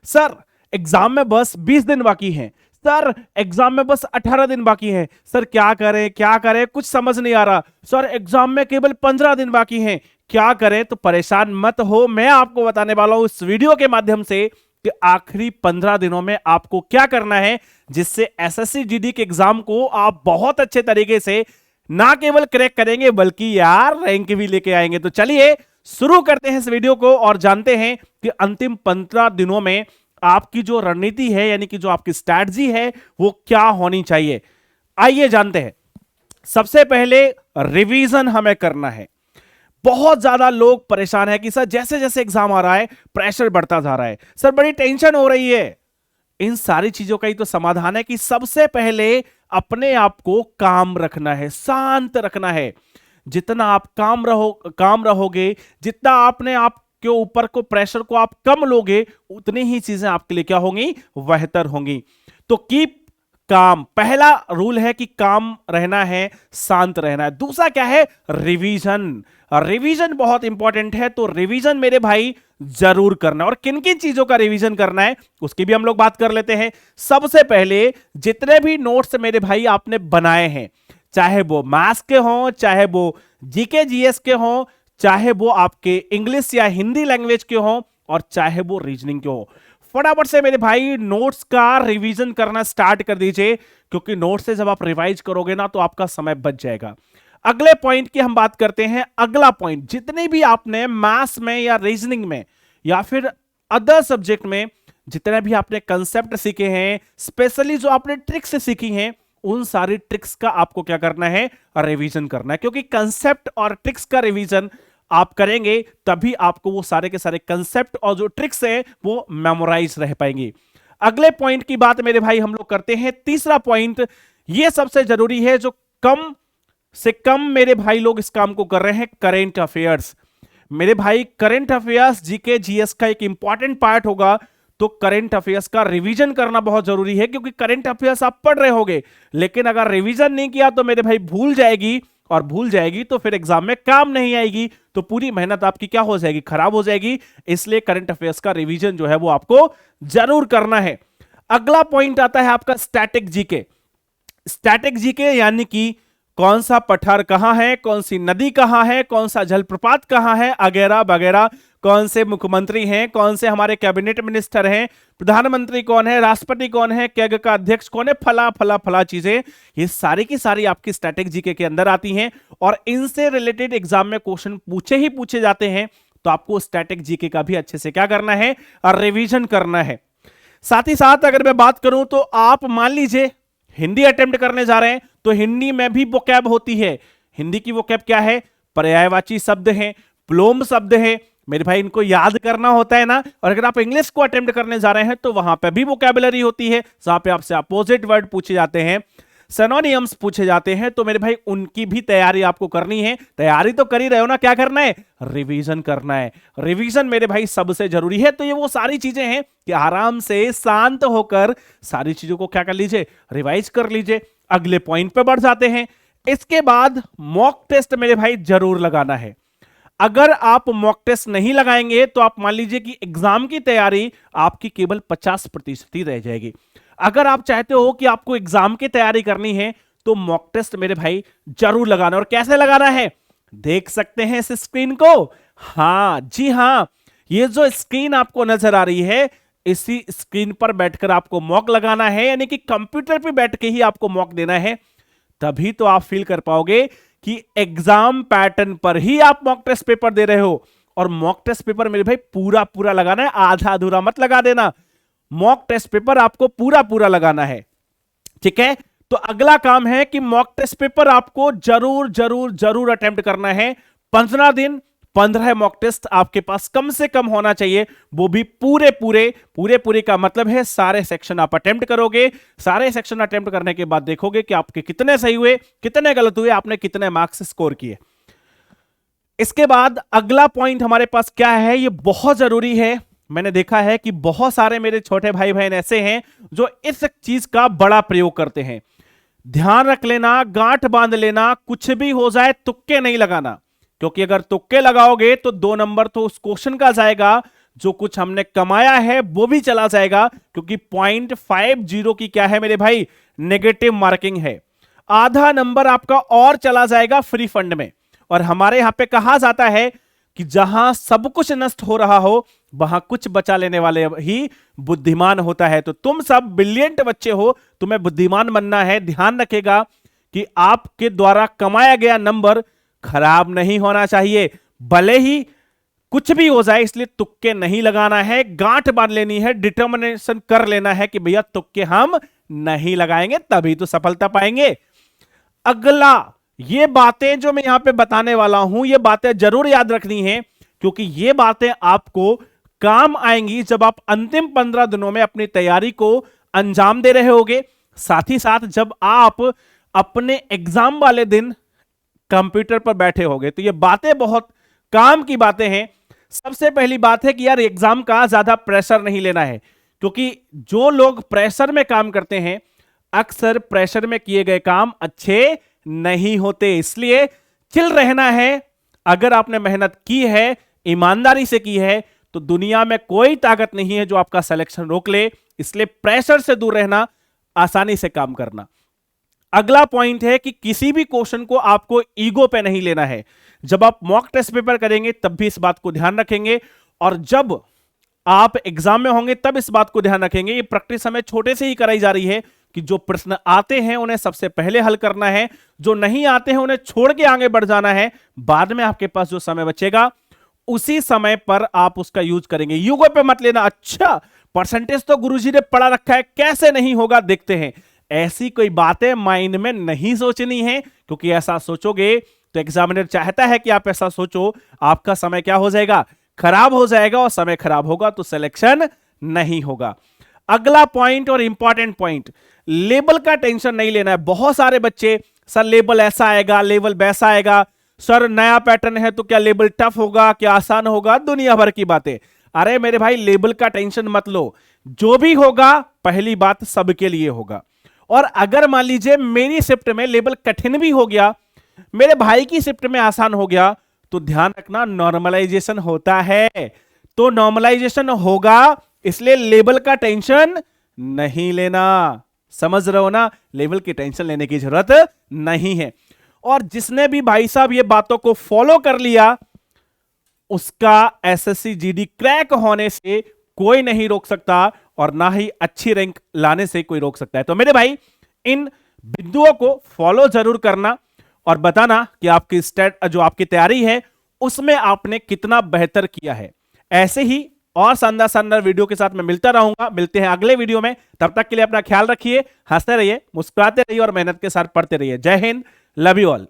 Sir exam में बस 20 दिन बाकी हैं, सर एग्जाम में बस 18 दिन बाकी हैं, सर क्या करें क्या करें, कुछ समझ नहीं आ रहा, सर एग्जाम में केवल 15 दिन बाकी हैं, क्या करें। तो परेशान मत हो, मैं आपको बताने वाला हूं इस वीडियो के माध्यम से कि आखिरी 15 दिनों में आपको क्या करना है, जिससे एसएससी जीडी के एग्जाम को आप बहुत अच्छे तरीके से ना केवल क्रैक करेंगे बल्कि यार रैंक भी लेके आएंगे। तो चलिए शुरू करते हैं इस वीडियो को और जानते हैं कि अंतिम 15 दिनों में आपकी जो रणनीति है, यानी कि जो आपकी स्ट्रैटेजी है, वो क्या होनी चाहिए। आइए जानते हैं। सबसे पहले रिवीजन हमें करना है। बहुत ज्यादा लोग परेशान है कि सर जैसे जैसे एग्जाम आ रहा है प्रेशर बढ़ता जा रहा है, सर बड़ी टेंशन हो रही है। इन सारी चीजों का ही तो समाधान है कि सबसे पहले अपने आप को काम रखना है, शांत रखना है। जितना आप काम रहोगे, जितना आपने आप के ऊपर को प्रेशर को आप कम लोगे, उतनी ही चीजें आपके लिए क्या होंगी, बेहतर होंगी। तो कीप काम, पहला रूल है कि काम रहना है, शांत रहना है। दूसरा क्या है, रिवीजन। रिवीजन बहुत इंपॉर्टेंट है, तो रिवीजन मेरे भाई जरूर करना। और किन किन चीजों का रिवीजन करना है उसकी भी हम लोग बात कर लेते हैं। सबसे पहले जितने भी नोट्स मेरे भाई आपने बनाए हैं, चाहे वो मैथ्स के हों, चाहे वो जीके जीएस के हों, चाहे वो आपके इंग्लिश या हिंदी लैंग्वेज के हों, और चाहे वो रीजनिंग के हो, फटाफट से मेरे भाई नोट्स का रिवीजन करना स्टार्ट कर दीजिए, क्योंकि नोट्स से जब आप रिवाइज करोगे ना तो आपका समय बच जाएगा। अगले पॉइंट की हम बात करते हैं। अगला पॉइंट, जितने भी आपने मैथ्स में या रीजनिंग में या फिर अदर सब्जेक्ट में जितने भी आपने कंसेप्ट सीखे हैं, स्पेशली जो आपने ट्रिक्स सीखी हैं, उन सारी ट्रिक्स का आपको क्या करना है, रिवीजन करना है। क्योंकि कंसेप्ट और ट्रिक्स का रिवीजन आप करेंगे तभी आपको वो सारे के सारे कंसेप्ट और जो ट्रिक्स है वो मेमोराइज रह पाएंगे। अगले पॉइंट की बात मेरे भाई हम लोग करते हैं। तीसरा पॉइंट, ये सबसे जरूरी है, जो कम से कम मेरे भाई लोग इस काम को कर रहे हैं, करेंट अफेयर्स। मेरे भाई करेंट अफेयर्स जीके जीएस का एक इंपॉर्टेंट पार्ट होगा, तो करेंट अफेयर्स का रिवीजन करना बहुत जरूरी है। क्योंकि करेंट अफेयर्स आप पढ़ रहे होगे, लेकिन अगर रिवीजन नहीं किया तो मेरे भाई भूल जाएगी, और भूल जाएगी तो फिर एग्जाम में काम नहीं आएगी, तो पूरी मेहनत आपकी क्या हो जाएगी, खराब हो जाएगी। इसलिए करंट अफेयर्स का रिवीजन जो है वो आपको जरूर करना है। अगला पॉइंट आता है आपका स्टैटिक जीके। स्टैटिक जीके यानी कि कौन सा पठार कहां है, कौन सी नदी कहां है, कौन सा जलप्रपात कहां है, वगैरह वगैरह, कौन से मुख्यमंत्री हैं, कौन से हमारे कैबिनेट मिनिस्टर हैं, प्रधानमंत्री कौन है, राष्ट्रपति कौन है, कैग का अध्यक्ष कौन है, फला फला फला चीजें, ये सारी की सारी आपकी स्टैटिक जीके के अंदर आती हैं। और इनसे रिलेटेड एग्जाम में क्वेश्चन पूछे जाते हैं, तो आपको स्टैटिक जीके का भी अच्छे से क्या करना है, और रिवीजन करना है। साथ ही साथ अगर मैं बात करूं तो आप मान लीजिए हिंदी अटेम्प्ट करने जा रहे हैं, तो हिंदी में भी वोकैब होती है। हिंदी की वोकैब क्या है, पर्यायवाची शब्द हैं, प्लोम शब्द हैं, मेरे भाई इनको याद करना होता है ना। और अगर आप इंग्लिश को अटेम्प्ट करने जा रहे हैं तो वहां पे भी वोकैबुलरी होती है, जहां पे आपसे अपोजिट वर्ड पूछे जाते हैं, सिनोनिम्स पूछे जाते हैं, तो मेरे भाई उनकी भी तैयारी आपको करनी है। तैयारी तो कर ही रहे हो ना, क्या करना है, रिवीजन करना है। रिवीजन मेरे भाई सबसे जरूरी है। तो ये वो सारी चीजें हैं कि आराम से शांत होकर सारी चीजों को क्या कर लीजिए, रिवाइज कर लीजिए। अगले पॉइंट पे बढ़ जाते हैं। इसके बाद मॉक टेस्ट मेरे भाई जरूर लगाना है। अगर आप मॉक टेस्ट नहीं लगाएंगे तो आप मान लीजिए कि एग्जाम की तैयारी आपकी केवल 50% ही रह जाएगी। अगर आप चाहते हो कि आपको एग्जाम की तैयारी करनी है तो मॉक टेस्ट मेरे भाई जरूर लगाना। और कैसे लगाना है, देख सकते हैं इस स्क्रीन को। हां जी हां, ये जो स्क्रीन आपको नजर आ रही है, इसी स्क्रीन पर बैठकर आपको मॉक लगाना है, यानी कि कंप्यूटर पे बैठ के ही आपको मॉक देना है। तभी तो आप फील कर पाओगे कि एग्जाम पैटर्न पर ही आप मॉक टेस्ट पेपर दे रहे हो। और मॉक टेस्ट पेपर मेरे भाई पूरा पूरा लगाना है, आधा अधूरा मत लगा देना। मॉक टेस्ट पेपर आपको पूरा पूरा लगाना है, ठीक है। तो अगला काम है कि मॉक टेस्ट पेपर आपको जरूर जरूर जरूर अटेम्प्ट करना है। 15 दिन 15 मॉक टेस्ट आपके पास कम से कम होना चाहिए, वो भी पूरे पूरे का मतलब है सारे सेक्शन आप अटेम्प्ट करोगे। सारे सेक्शन अटेम्प्ट करने के बाद देखोगे कि आपके कितने सही हुए, कितने गलत हुए, आपने कितने मार्क्स स्कोर किए। इसके बाद अगला पॉइंट हमारे पास क्या है, ये बहुत जरूरी है। मैंने देखा है कि बहुत सारे मेरे छोटे भाई बहन ऐसे हैं जो इस चीज का बड़ा प्रयोग करते हैं। ध्यान रख लेना, गांठ बांध लेना, कुछ भी हो जाए तुक्के नहीं लगाना। क्योंकि अगर तुक्के लगाओगे तो 2 नंबर तो उस क्वेश्चन का जाएगा, जो कुछ हमने कमाया है वो भी चला जाएगा, क्योंकि 0.50 की क्या है मेरे भाई, नेगेटिव मार्किंग है। आधा नंबर आपका और चला जाएगा फ्री फंड में। और हमारे यहां पे कहा जाता है कि जहां सब कुछ नष्ट हो रहा हो वहां कुछ बचा लेने वाले ही बुद्धिमान होता है। तो तुम सब ब्रिलियंट बच्चे हो, तुम्हें बुद्धिमान बनना है। ध्यान रखेगा कि आपके द्वारा कमाया गया नंबर खराब नहीं होना चाहिए, भले ही कुछ भी हो जाए। इसलिए तुक्के नहीं लगाना है, गांठ बांध लेनी है, डिटर्मिनेशन कर लेना है कि भैया तुक्के हम नहीं लगाएंगे, तभी तो सफलता पाएंगे। अगला, ये बातें जो मैं यहां पे बताने वाला हूं, ये बातें जरूर याद रखनी है, क्योंकि ये बातें आपको काम आएंगी जब आप अंतिम 15 दिनों में अपनी तैयारी को अंजाम दे रहे होगे। साथ ही साथ जब आप अपने एग्जाम वाले दिन कंप्यूटर पर बैठे होगे, तो ये बातें बहुत काम की बातें हैं। सबसे पहली बात है कि यार एग्जाम का ज्यादा प्रेशर नहीं लेना है, क्योंकि जो लोग प्रेशर में काम करते हैं अक्सर प्रेशर में किए गए काम अच्छे नहीं होते। इसलिए चिल रहना है। अगर आपने मेहनत की है, ईमानदारी से की है, तो दुनिया में कोई ताकत नहीं है जो आपका सिलेक्शन रोक ले। इसलिए प्रेशर से दूर रहना, आसानी से काम करना। अगला पॉइंट है कि किसी भी क्वेश्चन को आपको ईगो पे नहीं लेना है। जब आप मॉक टेस्ट पेपर करेंगे तब भी इस बात को ध्यान रखेंगे, और जब आप एग्जाम में होंगे तब इस बात को ध्यान रखेंगे। ये प्रैक्टिस हमें छोटे से ही कराई जा रही है कि जो प्रश्न आते हैं उन्हें सबसे पहले हल करना है, जो नहीं आते हैं उन्हें छोड़ के आगे बढ़ जाना है। बाद में आपके पास जो समय बचेगा उसी समय पर आप उसका यूज करेंगे। ईगो पे मत लेना, अच्छा परसेंटेज तो गुरुजी ने पढ़ा रखा है, कैसे नहीं होगा देखते हैं, ऐसी कोई बातें माइंड में नहीं सोचनी है, क्योंकि ऐसा सोचोगे तो एग्जामिनर चाहता है कि आप ऐसा सोचो, आपका समय क्या हो जाएगा, खराब हो जाएगा, और समय खराब होगा तो सिलेक्शन नहीं होगा। अगला पॉइंट और इंपॉर्टेंट पॉइंट, लेबल का टेंशन नहीं लेना है। बहुत सारे बच्चे, सर लेबल ऐसा आएगा, लेबल वैसा आएगा, सर नया पैटर्न है तो क्या लेबल टफ होगा, क्या आसान होगा, दुनिया भर की बातें। अरे मेरे भाई लेबल का टेंशन मत लो, जो भी होगा पहली बात सबके लिए होगा। और अगर मान लीजिए मेरी शिफ्ट में लेबल कठिन भी हो गया, मेरे भाई की शिफ्ट में आसान हो गया, तो ध्यान रखना नॉर्मलाइजेशन होता है, तो नॉर्मलाइजेशन होगा, इसलिए लेबल का टेंशन नहीं लेना। समझ रहे हो ना, लेवल की टेंशन लेने की जरूरत नहीं है। और जिसने भी भाई साहब ये बातों को फॉलो कर लिया, उसका एसएससी जीडी क्रैक होने से कोई नहीं रोक सकता, और ना ही अच्छी रैंक लाने से कोई रोक सकता है। तो मेरे भाई इन बिंदुओं को फॉलो जरूर करना और बताना कि आपकी जो आपकी तैयारी है उसमें आपने कितना बेहतर किया है। ऐसे ही और शानदार शानदार वीडियो के साथ मैं मिलता रहूंगा। मिलते हैं अगले वीडियो में, तब तक के लिए अपना ख्याल रखिए, हंसते रहिए, मुस्कुराते रहिए और मेहनत के साथ पढ़ते रहिए। जय हिंद, लव यू ऑल।